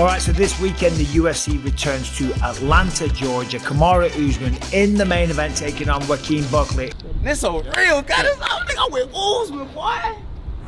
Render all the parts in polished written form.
All right, so this weekend the UFC returns to Atlanta, Georgia. Kamaru Usman in the main event taking on Joaquin Buckley. This so real, God. I think I'm with Usman, boy.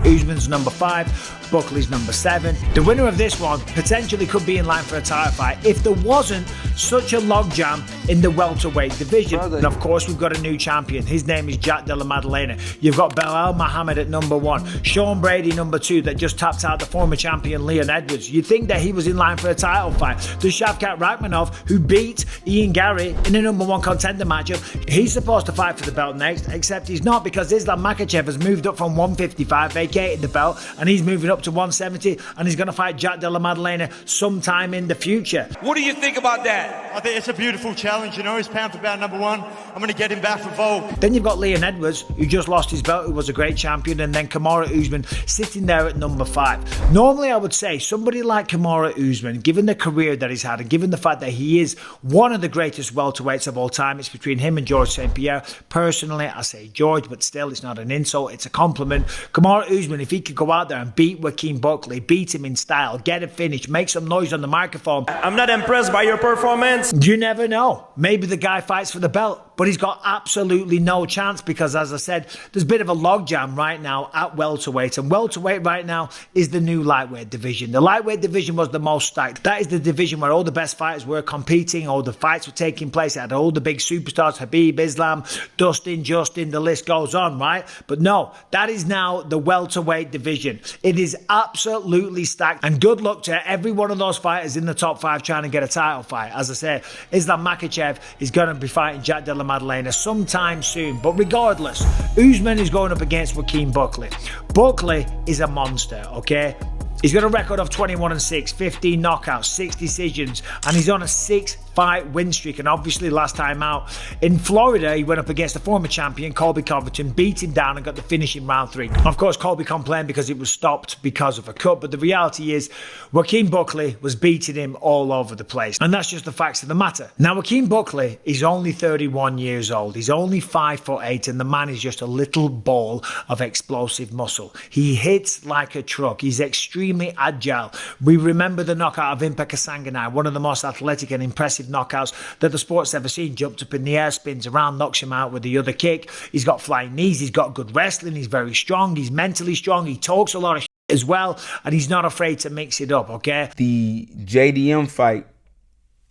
Usman's number 5, Buckley's number 7. The winner of this one potentially could be in line for a title fight if there wasn't such a logjam in the welterweight division. And of course, we've got a new champion. His name is Jack Della Maddalena. You've got Belal Muhammad at number 1, Sean Brady number 2 that just tapped out the former champion Leon Edwards. You'd think that he was in line for a title fight. The Shavkat Rakhmonov, who beat Ian Gary in a number 1 contender matchup, he's supposed to fight for the belt next, except he's not because Islam Makhachev has moved up from 155, vacated the belt, and he's moving up to 170, and he's going to fight Jack Della Maddalena sometime in the future. What do you think about that? I think it's a beautiful challenge, you know. He's pound for pound number 1. I'm going to get him back for Volk. Then you've got Leon Edwards, who just lost his belt, who was a great champion, and then Kamaru Usman sitting there at number 5. Normally, I would say somebody like Kamaru Usman, given the career that he's had, and given the fact that he is one of the greatest welterweights of all time, it's between him and George St. Pierre. Personally, I say George, but still, it's not an insult, it's a compliment. Kamaru Usman, if he could go out there and beat Joaquin Buckley, beat him in style, get it finished, make some noise on the microphone. I'm not impressed by your performance. You never know. Maybe the guy fights for the belt, but he's got absolutely no chance because, as I said, there's a bit of a logjam right now at welterweight, and welterweight right now is the new lightweight division. The lightweight division was the most stacked. That is the division where all the best fighters were competing, all the fights were taking place, it had all the big superstars, Khabib, Islam, Dustin, Justin, the list goes on, right? But no, that is now the welterweight division. It is absolutely stacked, and good luck to every one of those fighters in the top 5 trying to get a title fight. As I said, Islam Makhachev is going to be fighting Jack Della Maddalena sometime soon, but regardless, Usman is going up against Joaquin Buckley. Buckley is a monster, okay? He's got a record of 21-6, 15 knockouts, 6 decisions, and he's on a 6-fight win streak. And obviously, last time out in Florida, he went up against the former champion, Colby Covington, beat him down and got the finish in round 3. Of course, Colby complained because it was stopped because of a cut, but the reality is Joaquin Buckley was beating him all over the place. And that's just the facts of the matter. Now, Joaquin Buckley is only 31 years old. He's only 5'8", and the man is just a little ball of explosive muscle. He hits like a truck. He's extremely agile. We remember the knockout of Impa Kasanganay, one of the most athletic and impressive knockouts that the sport's ever seen. Jumped up in the air, spins around, knocks him out with the other kick. He's got flying knees, he's got good wrestling, he's very strong, he's mentally strong, he talks a lot of shit as well, and he's not afraid to mix it up, okay? The JDM fight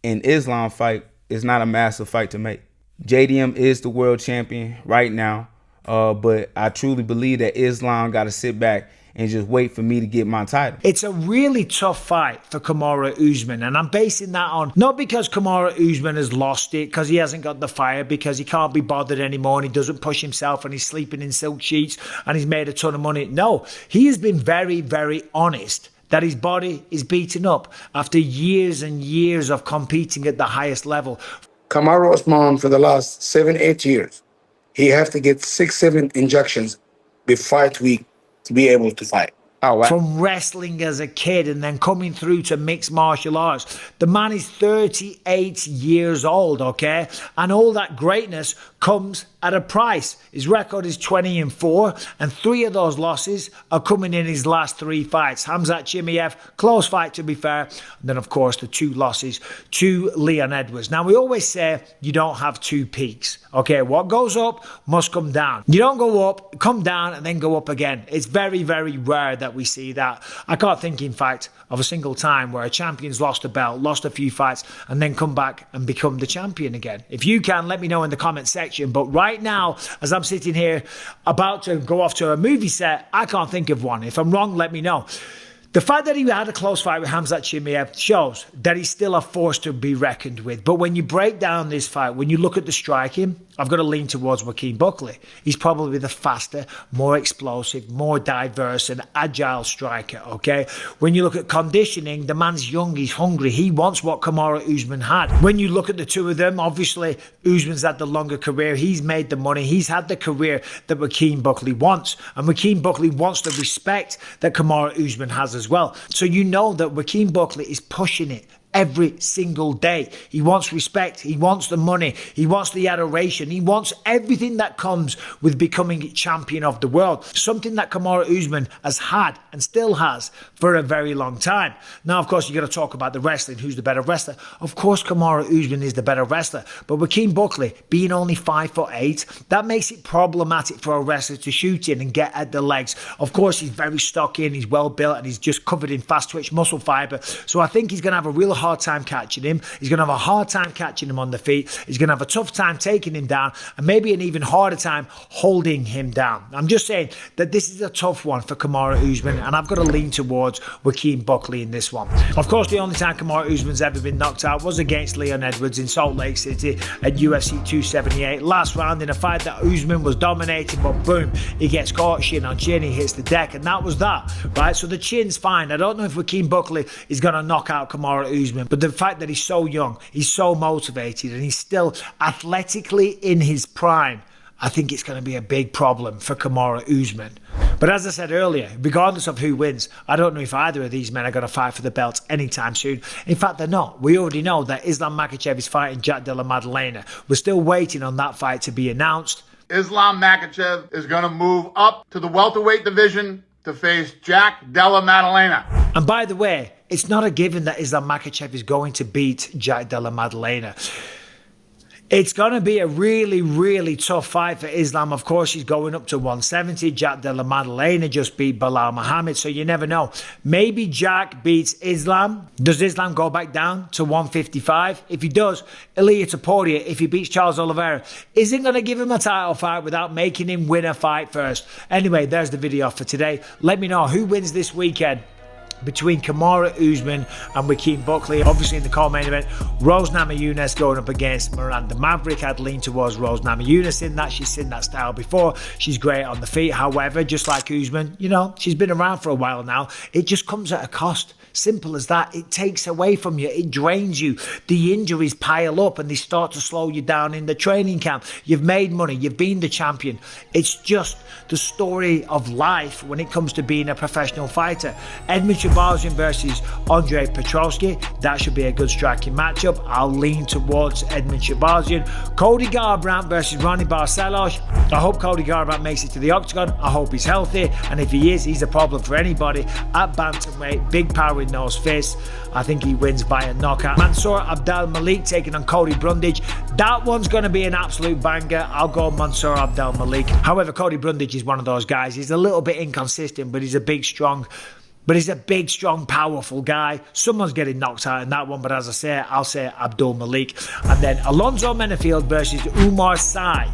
and Islam fight is not a massive fight to make. JDM is the world champion right now, but I truly believe that Islam got to sit back and just wait for me to get my title. It's a really tough fight for Kamaru Usman, and I'm basing that on not because Kamaru Usman has lost it, because he hasn't got the fire, because he can't be bothered anymore and he doesn't push himself and he's sleeping in silk sheets and he's made a ton of money. No, he has been very, very honest that his body is beaten up after years and years of competing at the highest level. Kamaru Usman, for the last 7-8 years, he have to get 6-7 injections before fight week to be able to fight. Oh, wow. From wrestling as a kid and then coming through to mixed martial arts. The man is 38 years old, okay? And all that greatness comes at a price. His record is 20-4, and 3 of those losses are coming in his last 3 fights. Khamzat Chimaev, close fight to be fair, and then of course the 2 losses to Leon Edwards. Now we always say you don't have 2 peaks, okay? What goes up must come down. You don't go up, come down, and then go up again. It's very, very rare that we see that. I can't think, in fact, of a single time where a champion's lost a belt, lost a few fights, and then come back and become the champion again. If you can, let me know in the comment section. But right now, as I'm sitting here about to go off to a movie set, I can't think of one. If I'm wrong, let me know. The fact that he had a close fight with Khamzat Chimaev shows that he's still a force to be reckoned with. But when you break down this fight, when you look at the striking, I've got to lean towards Joaquin Buckley. He's probably the faster, more explosive, more diverse and agile striker, okay? When you look at conditioning, the man's young, he's hungry. He wants what Kamaru Usman had. When you look at the two of them, obviously, Usman's had the longer career. He's made the money. He's had the career that Joaquin Buckley wants. And Joaquin Buckley wants the respect that Kamaru Usman has as well. So you know that Joaquin Buckley is pushing it every single day. He wants respect. He wants the money. He wants the adoration. He wants everything that comes with becoming champion of the world. Something that Kamaru Usman has had and still has for a very long time. Now, of course, you got to talk about the wrestling. Who's the better wrestler? Of course, Kamaru Usman is the better wrestler. But Joaquin Buckley, being only 5'8", that makes it problematic for a wrestler to shoot in and get at the legs. Of course, he's very stocky and he's well built and he's just covered in fast twitch muscle fiber. So I think he's going to have a real hard time catching him. He's going to have a hard time catching him on the feet. He's going to have a tough time taking him down and maybe an even harder time holding him down. I'm just saying that this is a tough one for Kamaru Usman, and I've got to lean towards Joaquin Buckley in this one. Of course, the only time Kamaru Usman's ever been knocked out was against Leon Edwards in Salt Lake City at UFC 278. Last round in a fight that Usman was dominating, but boom, he gets caught shin on chin, he hits the deck, and that was that, right? So the chin's fine. I don't know if Joaquin Buckley is going to knock out Kamaru Usman, but the fact that he's so young, he's so motivated, and he's still athletically in his prime, I think it's going to be a big problem for Kamaru Usman. But as I said earlier, regardless of who wins, I don't know if either of these men are going to fight for the belt anytime soon. In fact, they're not. We already know that Islam Makhachev is fighting Jack Della Maddalena. We're still waiting on that fight to be announced. Islam Makhachev is going to move up to the welterweight division to face Jack Della Maddalena. And by the way, it's not a given that Islam Makhachev is going to beat Jack Della Maddalena. It's going to be a really, really tough fight for Islam. Of course, he's going up to 170. Jack Della Maddalena just beat Bilal Muhammad, so you never know. Maybe Jack beats Islam. Does Islam go back down to 155? If he does, Ilia Topuria, if he beats Charles Oliveira, isn't going to give him a title fight without making him win a fight first. Anyway, there's the video for today. Let me know who wins this weekend between Kamaru Usman and Joaquin Buckley. Obviously in the co-main event, Rose Namajunas going up against Miranda Maverick. I'd lean towards Rose Namajunas in that. She's seen that style before. She's great on the feet. However, just like Usman, you know, she's been around for a while now. It just comes at a cost. Simple as that. It takes away from you. It drains you. The injuries pile up and they start to slow you down in the training camp. You've made money. You've been the champion. It's just the story of life when it comes to being a professional fighter. Edmund Shabazian versus Andre Petroski. That should be a good striking matchup. I'll lean towards Edmund Shabazian. Cody Garbrandt versus Ronnie Barcelos. I hope Cody Garbrandt makes it to the octagon. I hope he's healthy. And if he is, he's a problem for anybody. At bantamweight, big power with those fists. I think he wins by a knockout. Mansour Abdel Malik taking on Cody Brundage. That one's going to be an absolute banger. I'll go Mansour Abdel Malik. However, Cody Brundage is one of those guys. He's a little bit inconsistent, but he's a big, strong, powerful guy. Someone's getting knocked out in that one, but as I say, I'll say Abdul Malik. And then Alonzo Menefield versus Umar Sy.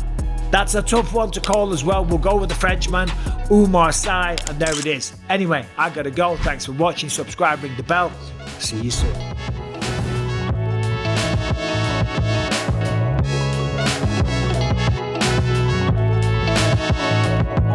That's a tough one to call as well. We'll go with the Frenchman, Umar Sy, and there it is. Anyway, I gotta go. Thanks for watching. Subscribe, ring the bell. See you soon.